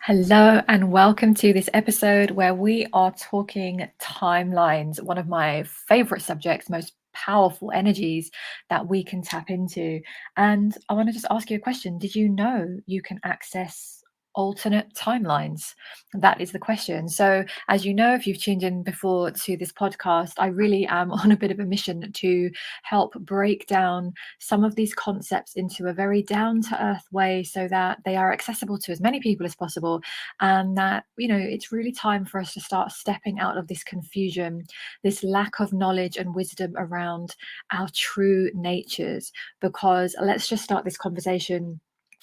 Hello, and welcome to this episode where we are talking timelines, one of my favorite subjects, most powerful energies that we can tap into. And I want to just ask you a question. Did you know you can access alternate timelines? That is the question. So, as you know, if you've tuned in before to this podcast, I really am on a bit of a mission to help break down some of these concepts into a very down to earth way so that they are accessible to as many people as possible, and that it's really time for us to start stepping out of this confusion, this lack of knowledge and wisdom around our true natures. Because let's just start this conversation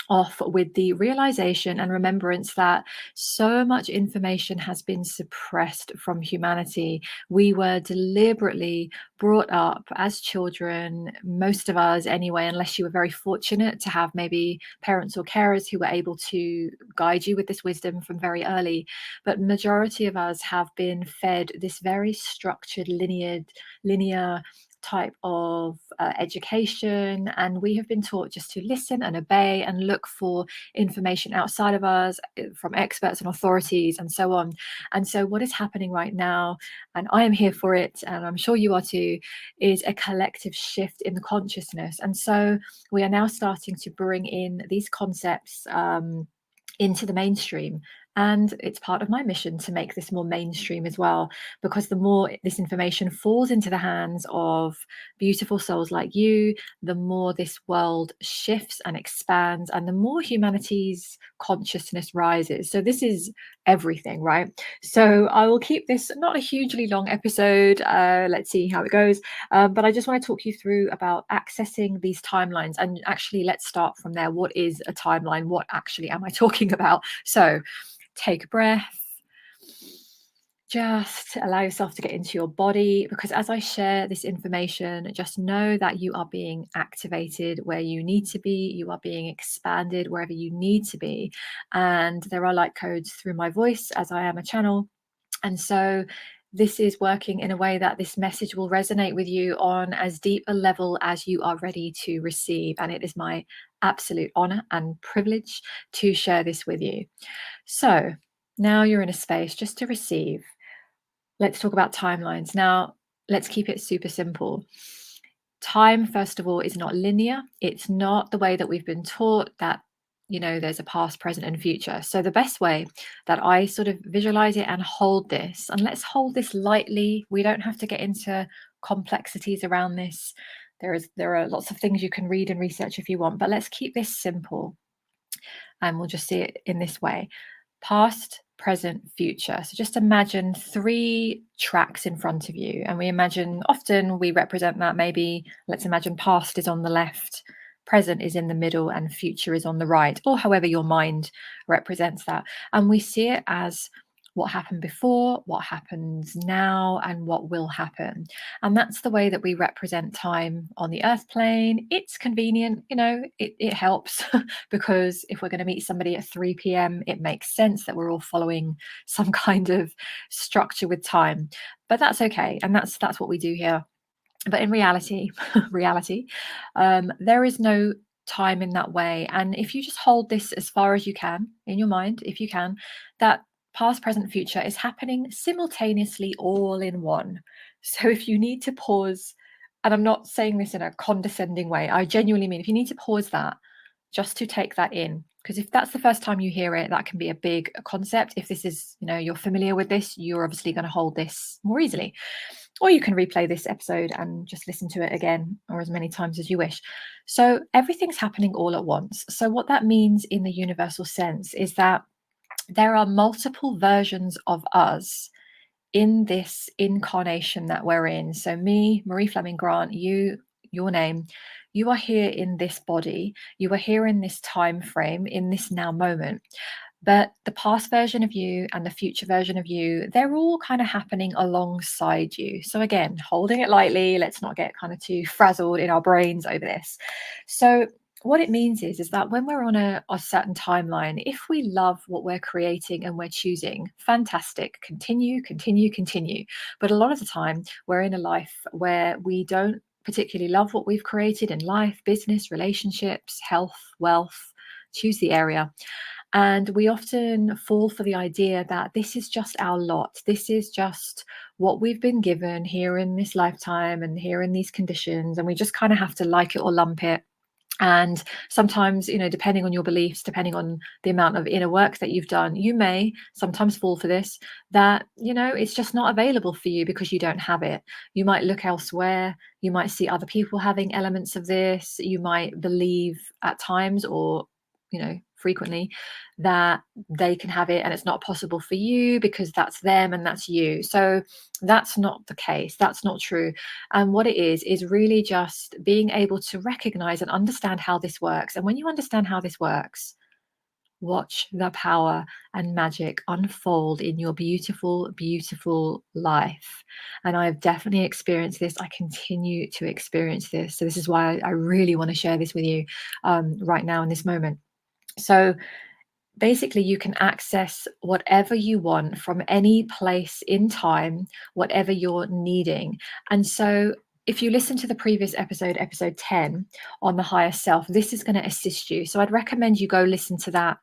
off with the realization and remembrance that so much information has been suppressed from humanity. We were deliberately brought up as children, most of us anyway, unless you were very fortunate to have maybe parents or carers who were able to guide you with this wisdom from very early. But majority of us have been fed this very structured, linear type of education, and we have been taught just to listen and obey and look for information outside of us, from experts and authorities and so on. And so what is happening right now, and I am here for it, and I'm sure you are too, is a collective shift in the consciousness. And so we are now starting to bring in these concepts into the mainstream. And it's part of my mission to make this more mainstream as well, because the more this information falls into the hands of beautiful souls like you, the more this world shifts and expands, and the more humanity's consciousness rises. So this is everything, right? So I will keep this not a hugely long episode. Let's see how it goes. But I just want to talk you through about accessing these timelines. And actually, let's start from there. What is a timeline? What actually am I talking about? So take a breath. Just allow yourself to get into your body, because as I share this information, just know that you are being activated where you need to be. You are being expanded wherever you need to be. And there are light codes through my voice, as I am a channel. And so this is working in a way that this message will resonate with you on as deep a level as you are ready to receive. And it is my absolute honor and privilege to share this with you. So now you're in a space just to receive. Let's talk about timelines. Now, let's keep it super simple. Time, first of all, is not linear. It's not the way that we've been taught that, there's a past, present, and future. So the best way that I sort of visualize it and hold this, and let's hold this lightly. We don't have to get into complexities around this. There are lots of things you can read and research if you want, but let's keep this simple. And we'll just see it in this way: past, present, future. So just imagine 3 tracks in front of you. And often we represent that, maybe let's imagine past is on the left, present is in the middle, and future is on the right, or however your mind represents that. And we see it as what happened before, what happens now, and what will happen. And that's the way that we represent time on the earth plane. It's convenient, it helps because if we're going to meet somebody at 3 p.m., it makes sense that we're all following some kind of structure with time. But that's okay. And that's what we do here. But in reality, there is no time in that way. And if you just hold this as far as you can in your mind, if you can, that past, present, future is happening simultaneously, all in one. So if you need to pause, and I'm not saying this in a condescending way, I genuinely mean if you need to pause that just to take that in, because if that's the first time you hear it, that can be a big concept. If this is, you're familiar with this, you're obviously going to hold this more easily. Or you can replay this episode and just listen to it again, or as many times as you wish. So everything's happening all at once. So what that means in the universal sense is that there are multiple versions of us in this incarnation that we're in. So me, Marie Fleming Grant, your name, you are here in this body, you are here in this time frame, in this now moment. But the past version of you and the future version of you, they're all kind of happening alongside you. So again, holding it lightly, let's not get kind of too frazzled in our brains over this. So what it means is that when we're on a certain timeline, if we love what we're creating and we're choosing, fantastic, continue. But a lot of the time, we're in a life where we don't particularly love what we've created in life, business, relationships, health, wealth, choose the area. And we often fall for the idea that this is just our lot. This is just what we've been given here in this lifetime and here in these conditions. And we just kind of have to like it or lump it. And sometimes, depending on your beliefs, depending on the amount of inner work that you've done, you may sometimes fall for this, that, it's just not available for you because you don't have it. You might look elsewhere. You might see other people having elements of this. You might believe at times, or, frequently, that they can have it and it's not possible for you because that's them and that's you. So that's not the case. That's not true. And what it is really just being able to recognize and understand how this works. And when you understand how this works, watch the power and magic unfold in your beautiful, beautiful life. And I've definitely experienced this. I continue to experience this. So this is why I really want to share this with you right now in this moment. So basically, you can access whatever you want from any place in time, whatever you're needing. And so if you listen to the previous episode, episode 10 on the higher self, this is going to assist you. So I'd recommend you go listen to that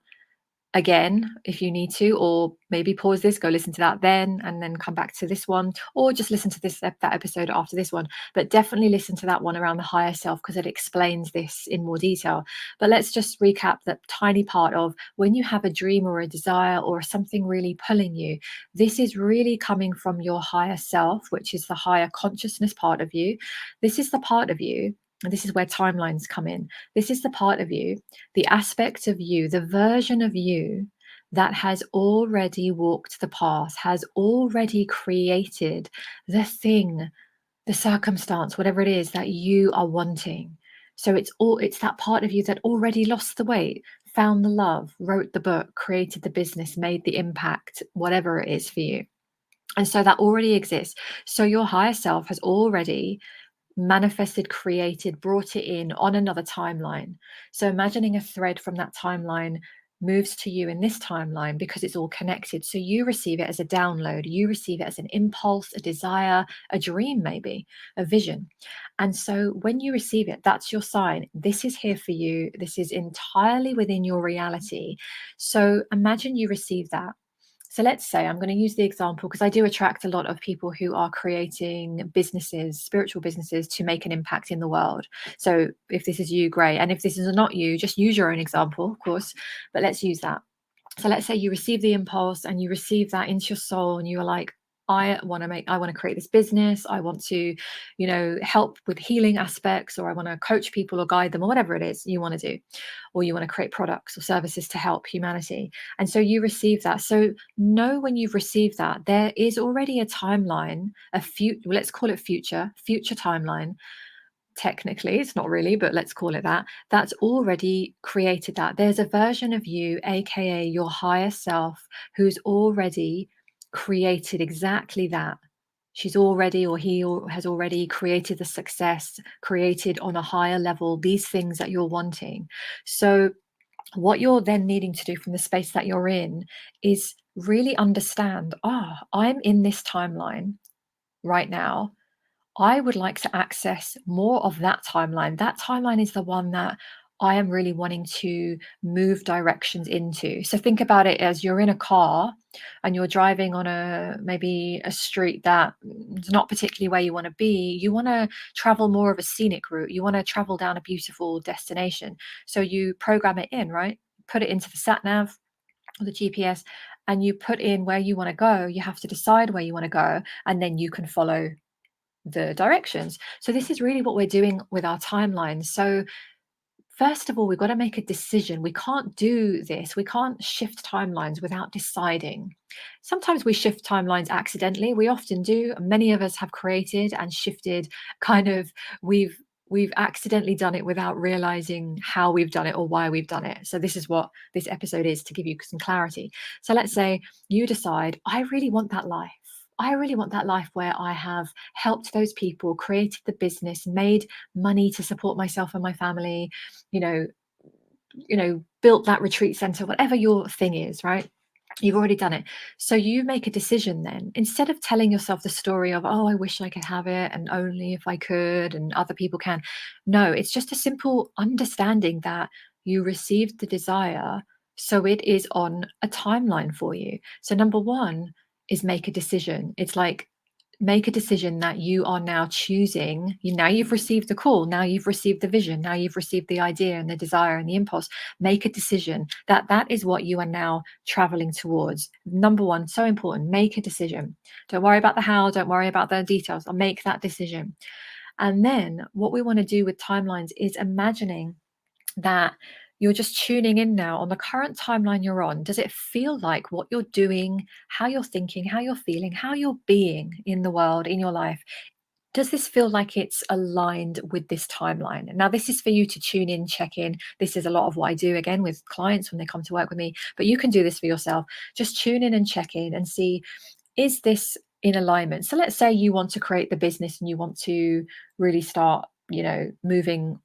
again if you need to, or maybe pause this, go listen to that then, and then come back to this one, or just listen to that episode after this one. But definitely listen to that one around the higher self, because it explains this in more detail. But let's just recap that tiny part of when you have a dream or a desire or something really pulling you, this is really coming from your higher self, which is the higher consciousness part of you. This is the part of you, and this is where timelines come in. This is the part of you, the aspect of you, the version of you that has already walked the path, has already created the thing, the circumstance, whatever it is that you are wanting. So it's that part of you that already lost the weight, found the love, wrote the book, created the business, made the impact, whatever it is for you. And so that already exists. So your higher self has already manifested, created, brought it in on another timeline. So imagining a thread from that timeline moves to you in this timeline because it's all connected. So you receive it as a download, you receive it as an impulse, a desire, a dream, maybe a vision. And so when you receive it, that's your sign. This is here for you. This is entirely within your reality. So imagine you receive that. So let's say, I'm going to use the example because I do attract a lot of people who are creating businesses, spiritual businesses, to make an impact in the world. So if this is you, great. And if this is not you, just use your own example, of course, but let's use that. So let's say you receive the impulse and you receive that into your soul, and you are like, I want to create this business. I want to, help with healing aspects, or I want to coach people or guide them, or whatever it is you want to do, or you want to create products or services to help humanity. And so you receive that. So know when you've received that, there is already a timeline, let's call it future timeline. Technically, it's not really, but let's call it that. That's already created that. There's a version of you, aka your higher self, who's already created exactly that. She's already, or he has already created the success, created on a higher level these things that you're wanting. So what you're then needing to do from the space that you're in is really understand, I'm in this timeline right now. I would like to access more of that timeline. That timeline is the one that I am really wanting to move directions into. So think about it as you're in a car and you're driving on maybe a street that is not particularly where you want to be. You want to travel more of a scenic route. You want to travel down a beautiful destination. So you program it in, right? Put it into the sat nav or the GPS, and you put in where you want to go. You have to decide where you want to go, and then you can follow the directions. So this is really what we're doing with our timelines. So first of all, we've got to make a decision. We can't do this. We can't shift timelines without deciding. Sometimes we shift timelines accidentally. We often do. Many of us have created and shifted we've accidentally done it without realizing how we've done it or why we've done it. So this is what this episode is, to give you some clarity. So let's say you decide, I really want that life. I really want that life where I have helped those people, created the business, made money to support myself and my family, built that retreat center, whatever your thing is, right? You've already done it. So you make a decision then. Instead of telling yourself the story of, I wish I could have it and only if I could and other people can. No, it's just a simple understanding that you received the desire So it is on a timeline for you. So number one is make a decision. It's like make a decision that you are now choosing. Now you've received the call, now you've received the vision, now you've received the idea and the desire and the impulse. Make a decision that that is what you are now traveling towards. Number one, so important. Make a decision. Don't worry about the how, don't worry about the details. I'll make that decision. And then what we want to do with timelines is imagining that you're just tuning in now on the current timeline you're on. Does it feel like what you're doing, how you're thinking, how you're feeling, how you're being in the world, in your life? Does this feel like it's aligned with this timeline? Now, this is for you to tune in, check in. This is a lot of what I do again with clients when they come to work with me, but you can do this for yourself. Just tune in and check in and see, is this in alignment? So let's say you want to create the business and you want to really start, moving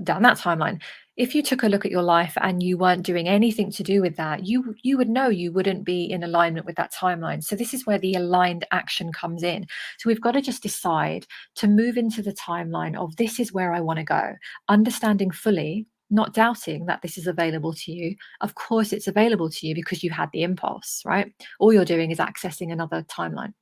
down that timeline. If you took a look at your life and you weren't doing anything to do with that, you would know you wouldn't be in alignment with that timeline. So this is where the aligned action comes in. So we've got to just decide to move into the timeline of this is where I want to go, understanding fully, not doubting that this is available to you. Of course it's available to you because you had the impulse, right? All you're doing is accessing another timeline,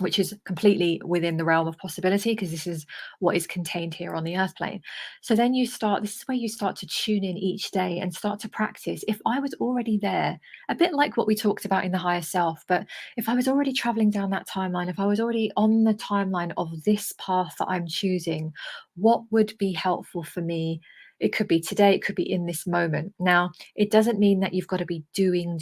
which is completely within the realm of possibility because this is what is contained here on the earth plane. So then this is where you start to tune in each day and start to practice. If I was already there, a bit like what we talked about in the higher self, but if I was already traveling down that timeline, if I was already on the timeline of this path that I'm choosing, what would be helpful for me? It could be today, it could be in this moment. Now, it doesn't mean that you've got to be doing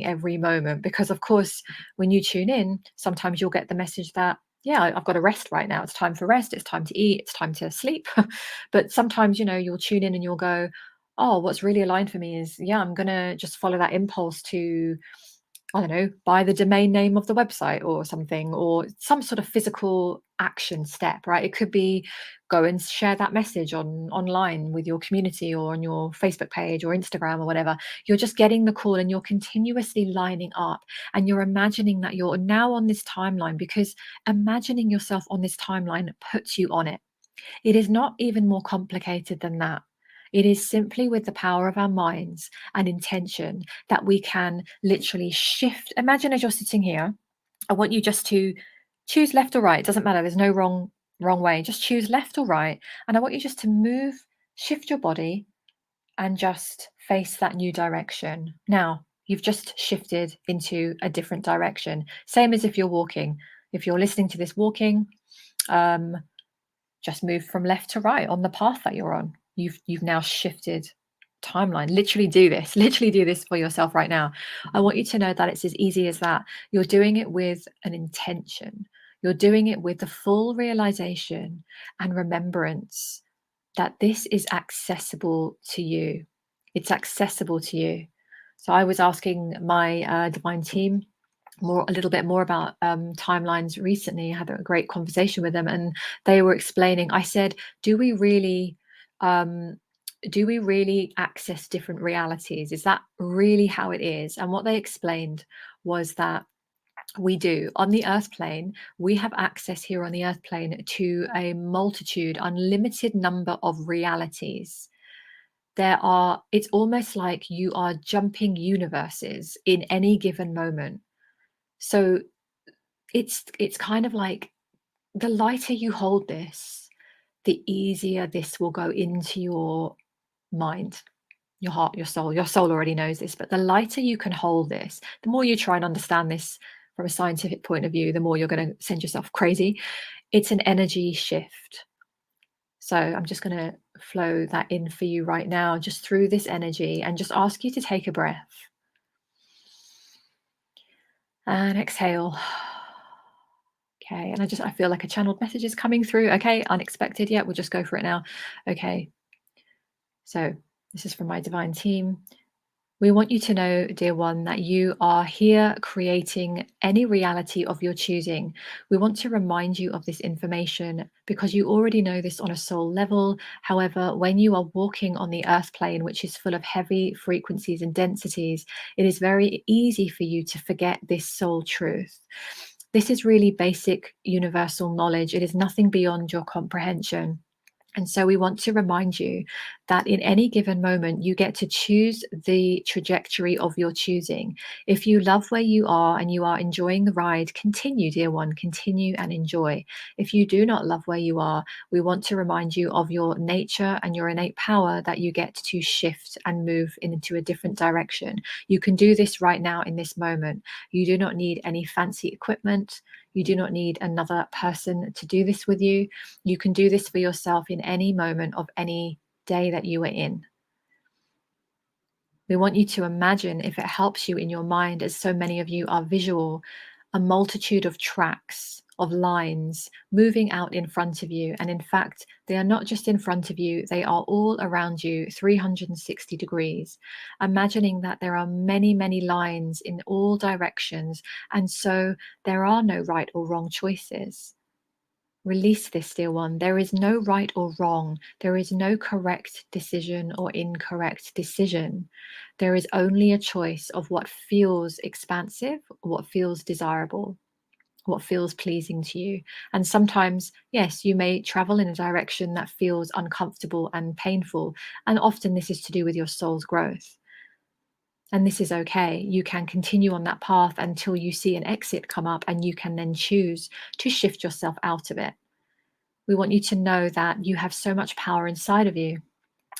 every moment, because of course when you tune in, sometimes you'll get the message that, yeah, I've got to rest right now. It's time for rest. It's time to eat. It's time to sleep. But sometimes, you'll tune in and you'll go, oh, what's really aligned for me is, yeah, I'm going to just follow that impulse to, I don't know, buy the domain name of the website or something, or some sort of physical action step, right? It could be go and share that message online with your community or on your Facebook page or Instagram or whatever. You're just getting the call and you're continuously lining up and you're imagining that you're now on this timeline, because imagining yourself on this timeline puts you on it. It is not even more complicated than that. It is simply with the power of our minds and intention that we can literally shift. Imagine as you're sitting here, I want you just to choose left or right. It doesn't matter. There's no wrong way. Just choose left or right. And I want you just to move, shift your body and just face that new direction. Now, you've just shifted into a different direction. Same as if you're walking. If you're listening to this walking, um, just move from left to right on the path that you're on. You've now shifted timeline. Literally do this. Literally do this for yourself right now. I want you to know that it's as easy as that. You're doing it with an intention. You're doing it with the full realization and remembrance that this is accessible to you. It's accessible to you. So I was asking my divine team a little bit more about timelines recently. I had a great conversation with them, and they were explaining. I said, um, do we really access different realities? Is that really how it is? And what they explained was that we do. On the earth plane, we have access here on the earth plane to a multitude, unlimited number of realities. It's almost like you are jumping universes in any given moment. So it's kind of like, the lighter you hold this, the easier this will go into your mind, your heart, your soul. Your soul already knows this, but the lighter you can hold this, the more you try and understand this from a scientific point of view, the more you're going to send yourself crazy. It's an energy shift. So I'm just going to flow that in for you right now, just through this energy, and just ask you to take a breath and exhale. Okay, and I feel like a channeled message is coming through. Okay, unexpected. Yeah, we'll just go for it now. Okay, so this is from my divine team. We want you to know, dear one, that you are here creating any reality of your choosing. We want to remind you of this information because you already know this on a soul level. However, when you are walking on the earth plane, which is full of heavy frequencies and densities, it is very easy for you to forget this soul truth. This is really basic universal knowledge. It is nothing beyond your comprehension. And so we want to remind you that in any given moment, you get to choose the trajectory of your choosing. If you love where you are and you are enjoying the ride, continue, dear one, continue and enjoy. If you do not love where you are, we want to remind you of your nature and your innate power that you get to shift and move into a different direction. You can do this right now in this moment. You do not need any fancy equipment. You do not need another person to do this with you. You can do this for yourself in any moment of any day that you are in. We want you to imagine, if it helps you in your mind, as so many of you are visual, a multitude of tracks, of lines moving out in front of you. And in fact, they are not just in front of you, they are all around you, 360 degrees. Imagining that there are many, many lines in all directions. And so there are no right or wrong choices. Release this, dear one. There is no right or wrong. There is no correct decision or incorrect decision. There is only a choice of what feels expansive, what feels desirable, what feels pleasing to you. And sometimes, yes, you may travel in a direction that feels uncomfortable and painful. And often this is to do with your soul's growth. And this is okay. You can continue on that path until you see an exit come up, and you can then choose to shift yourself out of it. We want you to know that you have so much power inside of you.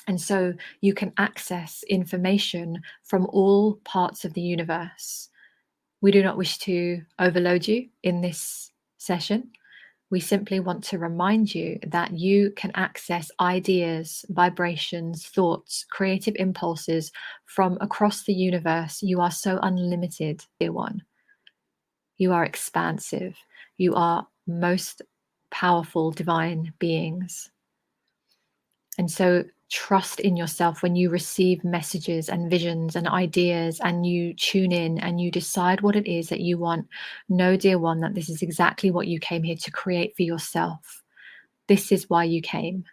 And so you can access information from all parts of the universe. We do not wish to overload you in this session. We simply want to remind you that you can access ideas, vibrations, thoughts, creative impulses from across the universe. You are so unlimited, dear one. You are expansive. You are most powerful divine beings. And so trust in yourself when you receive messages and visions and ideas, and you tune in and you decide what it is that you want. Know, dear one, that this is exactly what you came here to create for yourself. This is why you came.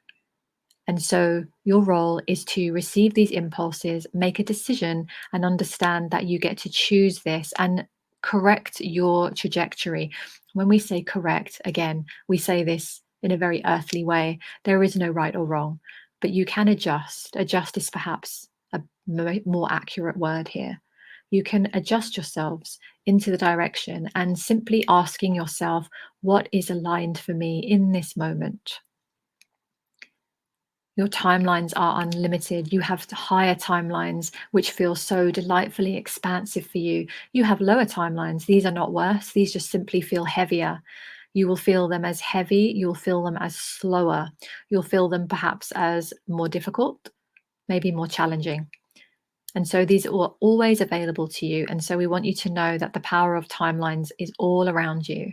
And so your role is to receive these impulses, make a decision, and understand that you get to choose this and correct your trajectory. When we say correct, again, we say this in a very earthly way. There is no right or wrong, but you can adjust. Adjust is perhaps a more accurate word here. You can adjust yourselves into the direction and simply asking yourself, what is aligned for me in this moment? Your timelines are unlimited. You have higher timelines, which feel so delightfully expansive for you. You have lower timelines. These are not worse. These just simply feel heavier. You will feel them as heavy. You'll feel them as slower. You'll feel them perhaps as more difficult, maybe more challenging. And so these are always available to you. And so we want you to know that the power of timelines is all around you.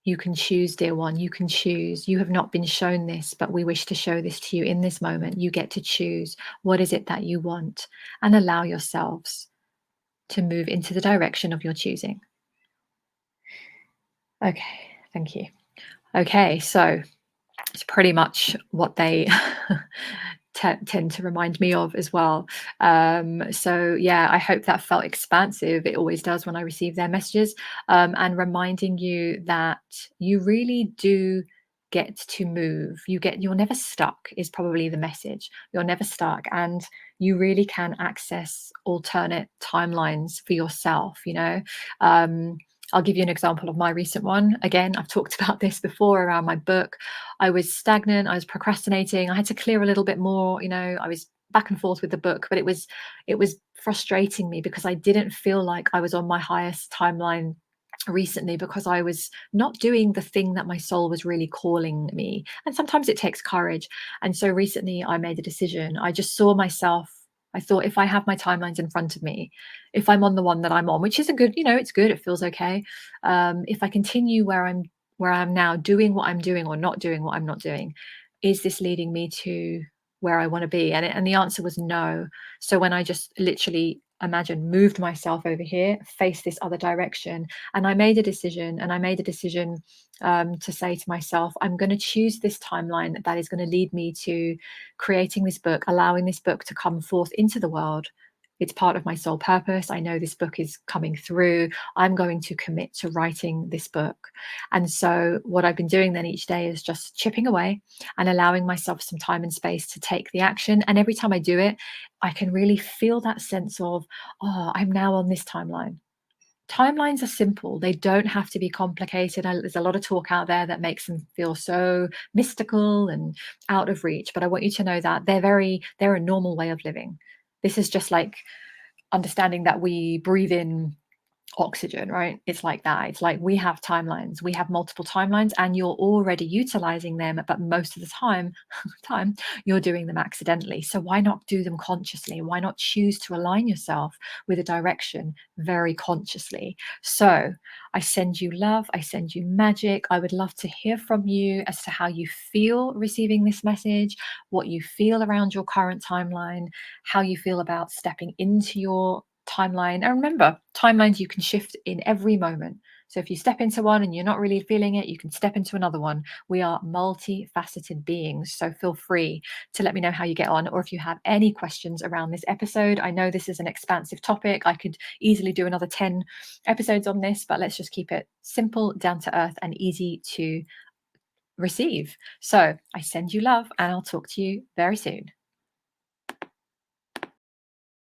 You can choose, dear one. You can choose. You have not been shown this, but we wish to show this to you in this moment. You get to choose what is it that you want, and allow yourselves to move into the direction of your choosing. Okay, thank you. Okay, so it's pretty much what they tend to remind me of as well. So yeah, I hope that felt expansive. It always does when I receive their messages, and reminding you that you really do get to move. You're never stuck is probably the message. You're never stuck, and you really can access alternate timelines for yourself, I'll give you an example of my recent one. Again, I've talked about this before around my book. I was stagnant. I was procrastinating. I had to clear a little bit more. I was back and forth with the book, but it was frustrating me because I didn't feel like I was on my highest timeline recently, because I was not doing the thing that my soul was really calling me. And sometimes it takes courage. And so recently I made a decision. I just saw myself. I thought, if I have my timelines in front of me, if I'm on the one that I'm on, which is a good, it's good, it feels okay. If I continue where I'm now, doing what I'm doing or not doing what I'm not doing, is this leading me to where I want to be? And the answer was no. So when I just literally moved myself over here, faced this other direction, and I made a decision, to say to myself, I'm going to choose this timeline that is going to lead me to creating this book, allowing this book to come forth into the world It's part of my soul purpose. I know this book is coming through. I'm going to commit to writing this book. And so, what I've been doing then each day is just chipping away and allowing myself some time and space to take the action. And every time I do it, I can really feel that sense of, oh, I'm now on this timeline. Timelines are simple. They don't have to be complicated. There's a lot of talk out there that makes them feel so mystical and out of reach. But I want you to know that they're a normal way of living. This is just like understanding that we breathe in oxygen, right? It's like that. It's like we have timelines. We have multiple timelines and you're already utilizing them, but most of the time you're doing them accidentally. So why not do them consciously? Why not choose to align yourself with a direction very consciously? So I send you love. I send you magic. I would love to hear from you as to how you feel receiving this message, what you feel around your current timeline, how you feel about stepping into your timeline. And remember, timelines you can shift in every moment. So if you step into one and you're not really feeling it, you can step into another one. We are multifaceted beings. So feel free to let me know how you get on, or if you have any questions around this episode. I know this is an expansive topic. I could easily do another 10 episodes on this, but let's just keep it simple, down to earth, and easy to receive. So I send you love, and I'll talk to you very soon.